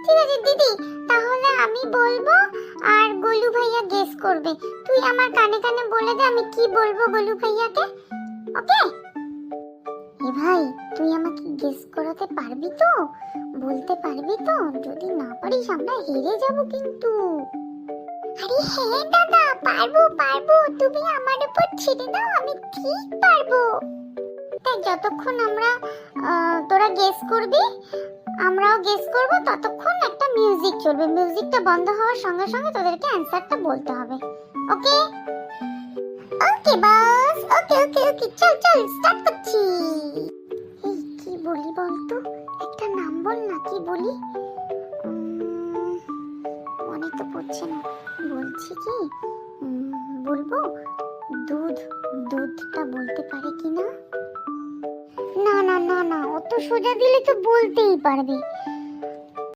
ঠিক আছে দিদি, তাহলে আমি বলবো আর গোলু ভাইয়া গেস করবে। তুই আমার কানে কানে বলে দে আমি কি বলবো গোলু ভাইয়াকে। ওকে? এ ভাই, তুই আমাকে গেস করাতে পারবি তো? বলতে পারবি তো? যদি না পারিস আমরা হেরে যাব কিন্তু। আরে হ্যাঁ দাদা, পারবো পারবো, তুমি আমার উপর ছেড়ে দাও, আমি ঠিক পারবো। তাই যতক্ষণ আমরা তোরা গেস করবি আমরাও গেস করব, ততক্ষণ একটা মিউজিক চলবে। মিউজিকটা বন্ধ হওয়ার সঙ্গে সঙ্গে তোদেরকে অ্যানসারটা বলতে হবে। ওকে? ওকে বস, ওকে ওকে ওকে, চল চল স্টার্ট করছি। এই কি বলি বলতো, একটা নাম বল না, কি বলি? মনে তো পড়ছে না। বলছি কি, বলবো দুধ। দুধটা বলতে পারে কিনা? না না না না, অত সোজা দিলে তো বলতেই পারবে।